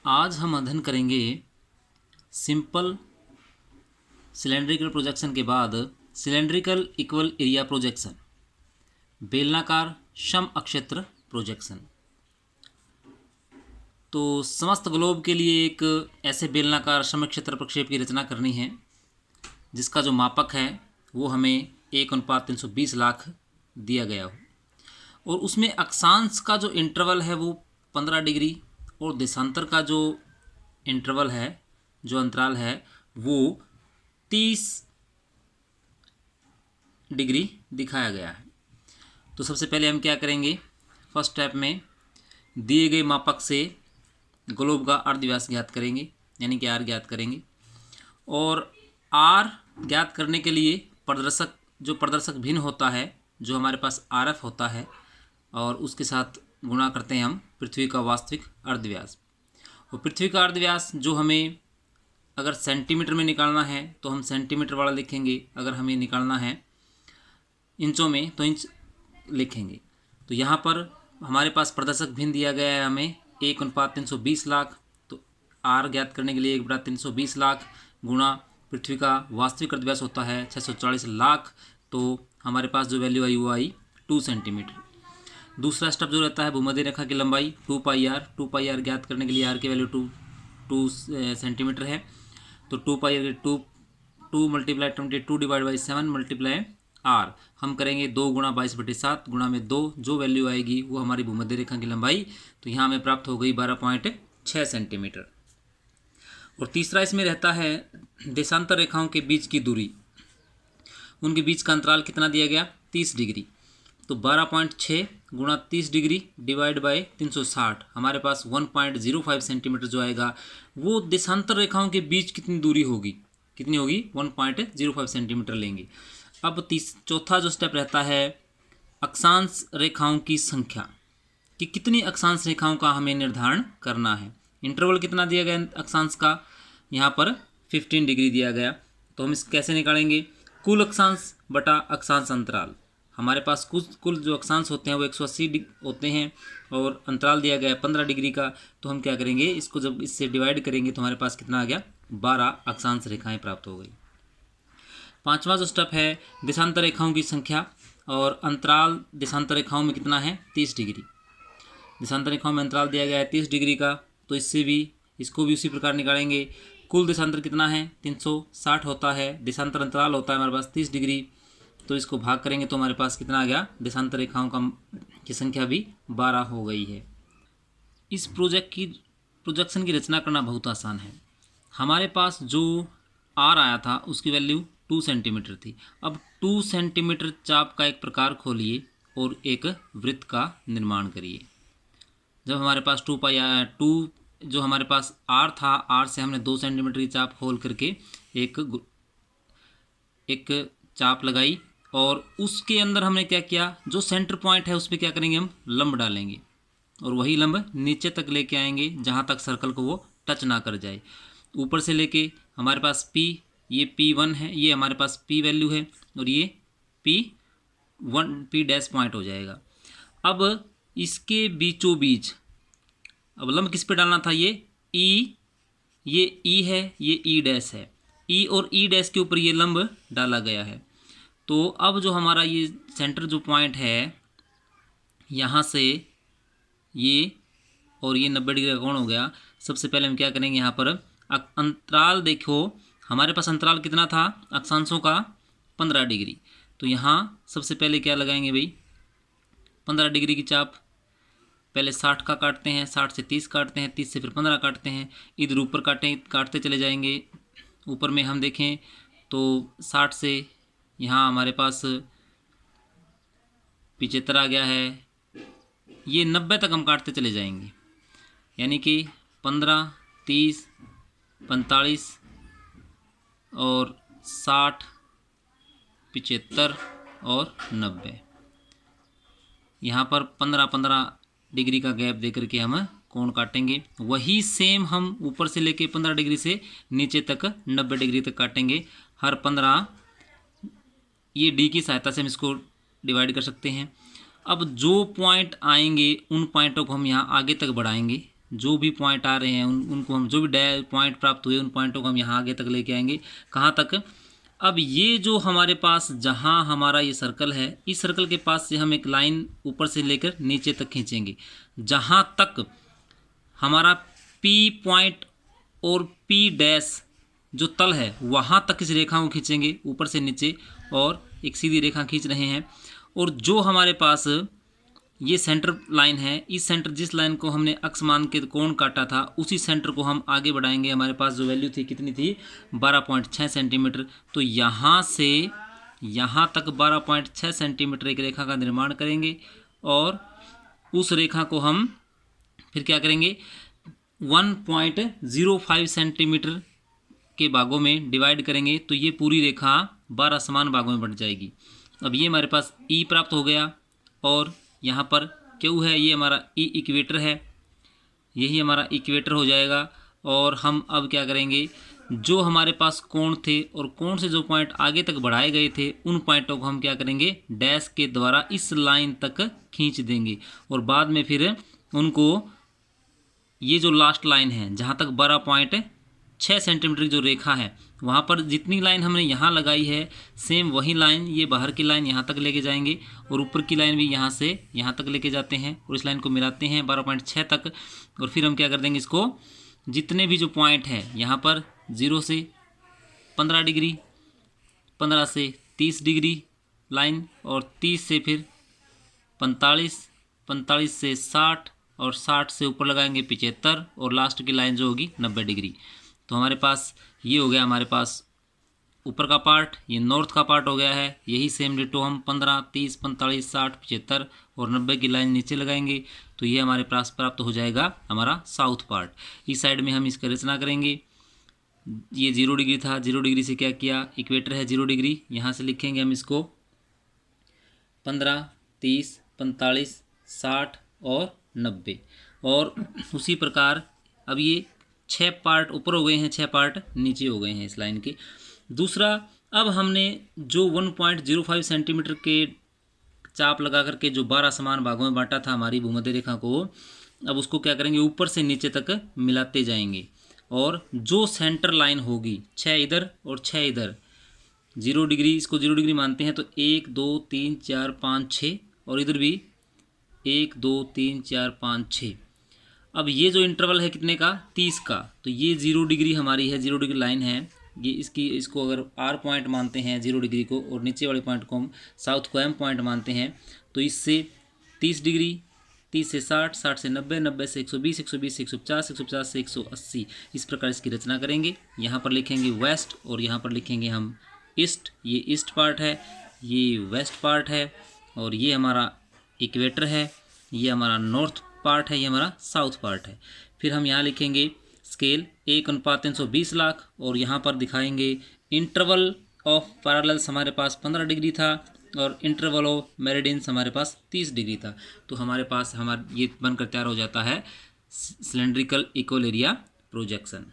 आज हम अध्ययन करेंगे सिंपल सिलेंड्रिकल प्रोजेक्शन के बाद सिलेंड्रिकल इक्वल एरिया प्रोजेक्शन, बेलनाकार सम अक्षेत्र प्रोजेक्शन। तो समस्त ग्लोब के लिए एक ऐसे बेलनाकार समक्षेत्र प्रक्षेप की रचना करनी है जिसका जो मापक है वो हमें 1:320 लाख दिया गया हो और उसमें अक्षांश का जो इंटरवल है वो 15 डिग्री और देशांतर का जो इंटरवल है, जो अंतराल है, वो 30 डिग्री दिखाया गया है। तो सबसे पहले हम क्या करेंगे, फर्स्ट स्टेप में दिए गए मापक से ग्लोब का अर्धव्यास ज्ञात करेंगे, यानी कि आर ज्ञात करेंगे। और आर ज्ञात करने के लिए प्रदर्शक भिन्न होता है, जो हमारे पास आर एफ होता है, और उसके साथ गुणा करते हैं हम पृथ्वी का वास्तविक अर्धव्यास। और पृथ्वी का अर्धव्यास जो हमें अगर सेंटीमीटर में निकालना है तो हम सेंटीमीटर वाला लिखेंगे, अगर हमें निकालना है इंचों में तो इंच लिखेंगे। तो यहाँ पर हमारे पास प्रदर्शक भिन्न दिया गया है हमें 1:320 लाख। तो आर ज्ञात करने के लिए 1/320 लाख गुणा पृथ्वी का वास्तविक अर्धव्यास होता है 640 लाख। तो हमारे पास जो वैल्यू आई वो आई 2 सेंटीमीटर। दूसरा स्टेप जो रहता है भूमध्य रेखा की लंबाई 2πr ज्ञात करने के लिए आर की वैल्यू 2 सेंटीमीटर है। तो 2πr 2 multiply 22 divide by 7 multiply R हम करेंगे 2 गुणा 22/7 गुणा में 2, जो वैल्यू आएगी वो हमारी भूमध्य रेखा की लंबाई। तो यहाँ हमें प्राप्त हो गई 12.6 सेंटीमीटर। और तीसरा इसमें रहता है देशांतर रेखाओं के बीच की दूरी, उनके बीच का अंतराल कितना दिया गया 30 डिग्री। तो 12.6 गुणा 30 डिग्री डिवाइड बाई 360 हमारे पास 1.05 सेंटीमीटर जो आएगा वो देशांतर रेखाओं के बीच कितनी दूरी होगी, कितनी होगी 1.05 सेंटीमीटर लेंगे। अब चौथा जो स्टेप रहता है अक्षांश रेखाओं की संख्या, कि कितनी अक्षांश रेखाओं का हमें निर्धारण करना है। इंटरवल कितना दिया गया अक्षांश का, यहाँ पर 15 डिग्री दिया गया। तो हम इस कैसे निकालेंगे, कुल अक्षांश बटा अक्षांश अंतराल। हमारे पास कुल जो अक्षांश होते हैं वो 180 होते हैं और अंतराल दिया गया है 15 डिग्री का। तो हम क्या करेंगे, इसको जब इससे डिवाइड करेंगे तो हमारे पास कितना आ गया 12 अक्षांश रेखाएं प्राप्त हो गई। पांचवा जो स्टेप है देशांतर रेखाओं की संख्या, और अंतराल देशांतर रेखाओं में कितना है 30 डिग्री। देशांतर रेखाओं में अंतराल दिया गया है 30 डिग्री का। तो इसको भी उसी प्रकार निकालेंगे। कुल देशांतर कितना है 360 होता है, देशांतर अंतराल होता है हमारे पास 30 डिग्री। तो इसको भाग करेंगे तो हमारे पास कितना आ गया, देशांतर रेखाओं की संख्या भी 12 हो गई है। इस प्रोजेक्शन की रचना करना बहुत आसान है। हमारे पास जो आर आया था उसकी वैल्यू 2 सेंटीमीटर थी। अब 2 सेंटीमीटर चाप का एक प्रकार खोलिए और एक वृत्त का निर्माण करिए। जब हमारे पास 2 जो हमारे पास आर था, आर से हमने 2 सेंटीमीटर की चाप खोल करके एक चाप लगाई, और उसके अंदर हमने क्या किया, जो सेंटर पॉइंट है उस पर क्या करेंगे, हम लंब डालेंगे और वही लंब नीचे तक लेके आएंगे जहाँ तक सर्कल को वो टच ना कर जाए। ऊपर से लेके हमारे पास ये P1 है, ये हमारे पास P वैल्यू है, और ये P डैश पॉइंट हो जाएगा। अब इसके बीचों बीच अब लंब किस पे डालना था, ये E है, ये E डैश है। E और E डैश के ऊपर ये लंब डाला गया है। तो अब जो हमारा ये सेंटर जो पॉइंट है, यहाँ से ये और ये 90 डिग्री का कोण हो गया। सबसे पहले हम क्या करेंगे, यहाँ पर अंतराल देखो, हमारे पास अंतराल कितना था अक्षांशों का 15 डिग्री। तो यहाँ सबसे पहले क्या लगाएंगे भाई, 15 डिग्री की चाप। पहले 60 का काटते हैं, 60 से 30 काटते हैं, 30 से फिर 15 काटते हैं, इधर ऊपर काटते चले जाएंगे। ऊपर में हम देखें तो 60 से यहाँ हमारे पास 75 आ गया है, ये 90 तक हम काटते चले जाएंगे, यानी कि 15, 30, 45 और 60, 75 और 90। यहाँ पर 15-15 डिग्री का गैप दे करके हम कोण काटेंगे। वही सेम हम ऊपर से लेके 15 डिग्री से नीचे तक 90 डिग्री तक काटेंगे। हर 15 ये डी की सहायता से हम इसको डिवाइड कर सकते हैं। अब जो पॉइंट आएंगे उन पॉइंटों को हम यहाँ आगे तक बढ़ाएंगे, जो भी पॉइंट आ रहे हैं उनको हम, जो भी पॉइंट प्राप्त हुए उन पॉइंटों को हम यहाँ आगे तक लेके आएंगे। कहाँ तक? अब ये जो हमारे पास जहाँ हमारा ये सर्कल है, इस सर्कल के पास से हम एक लाइन ऊपर से लेकर नीचे तक खींचेंगे। जहाँ तक हमारा P पॉइंट और P डैश जो तल है वहाँ तक इस रेखा को खींचेंगे ऊपर से नीचे, और एक सीधी रेखा खींच रहे हैं। और जो हमारे पास ये सेंटर लाइन है, इस सेंटर जिस लाइन को हमने अक्ष मान के कोण काटा था, उसी सेंटर को हम आगे बढ़ाएंगे। हमारे पास जो वैल्यू थी कितनी थी? 12.6 सेंटीमीटर। तो यहाँ से यहाँ तक 12.6 सेंटीमीटर एक रेखा का निर्माण करेंगे, और उस रेखा को हम फिर क्या करेंगे? 1.05 सेंटीमीटर के भागों में डिवाइड करेंगे, तो ये पूरी रेखा 12 समान भागों में बंट जाएगी। अब ये हमारे पास E प्राप्त हो गया, और यहाँ पर Q है, ये हमारा E इक्वेटर है, यही हमारा इक्वेटर हो जाएगा। और हम अब क्या करेंगे? जो हमारे पास कोण थे और कोण से जो पॉइंट आगे तक बढ़ाए गए थे, उन पॉइंटों को हम क्या करेंगे? डैश के द्वारा इस लाइन तक खींच देंगे, और बाद में फिर उनको ये जो लास्ट लाइन है जहाँ तक 12.6 सेंटीमीटर की जो रेखा है, वहाँ पर जितनी लाइन हमने यहाँ लगाई है, सेम वही लाइन ये बाहर की लाइन यहाँ तक लेके जाएंगे, और ऊपर की लाइन भी यहाँ से यहाँ तक लेके जाते हैं, और इस लाइन को मिलाते हैं 12.6 तक। और फिर हम क्या कर देंगे? इसको जितने भी जो पॉइंट है यहाँ पर 0 से 15 डिग्री, 15 से 30 डिग्री लाइन, और 30 से फिर 45, 45 से 60, और 60 से ऊपर लगाएंगे 75, और लास्ट की लाइन जो होगी 90 डिग्री। तो हमारे पास ये हो गया, हमारे पास ऊपर का पार्ट, ये नॉर्थ का पार्ट हो गया है। यही सेम डिटो हम 15, 30, 45, 60, 75 और 90 की लाइन नीचे लगाएंगे, तो ये हमारे पास प्राप्त हो जाएगा हमारा साउथ पार्ट। इस साइड में हम इसका रचना करेंगे। ये 0 डिग्री था, 0 डिग्री से क्या किया? इक्वेटर है 0 डिग्री, यहाँ से लिखेंगे हम इसको 15, 30, 45, 60 और 90। और उसी प्रकार अब ये 6 पार्ट ऊपर हो गए हैं, 6 पार्ट नीचे हो गए हैं इस लाइन के। दूसरा, अब हमने जो 1.05 सेंटीमीटर के चाप लगा करके जो 12 समान भागों में बांटा था हमारी भूमध्य रेखा को, अब उसको क्या करेंगे? ऊपर से नीचे तक मिलाते जाएंगे, और जो सेंटर लाइन होगी 6 इधर और 6 इधर, 0 डिग्री, इसको 0 डिग्री मानते हैं, तो 1, 2, 3, 4, 5, 6, और इधर भी 1, 2, 3, 4, 5, 6। अब ये जो इंटरवल है कितने का? 30 का। तो ये 0 डिग्री हमारी है, 0 डिग्री लाइन है ये। इसको अगर R पॉइंट मानते हैं 0 डिग्री को, और नीचे वाले पॉइंट को हम साउथ को M पॉइंट मानते हैं, तो इससे 30 डिग्री, 30 से 60, 60 से 90, 90 से 120, 120 से 150, 150 से 180, इस प्रकार इसकी रचना करेंगे। यहाँ पर लिखेंगे वेस्ट, और यहाँ पर लिखेंगे हम ईस्ट। ये ईस्ट पार्ट है, ये वेस्ट पार्ट है, और ये हमारा इक्वेटर है, ये हमारा नॉर्थ पार्ट है, ये हमारा साउथ पार्ट है। फिर हम यहाँ लिखेंगे स्केल 1:320 लाख, और यहाँ पर दिखाएंगे इंटरवल ऑफ पैरेलल्स हमारे पास 15 डिग्री था, और इंटरवल ऑफ मेरिडियंस हमारे पास 30 डिग्री था। तो हमारे पास ये बनकर तैयार हो जाता है सिलेंड्रिकल इक्वल एरिया प्रोजेक्शन।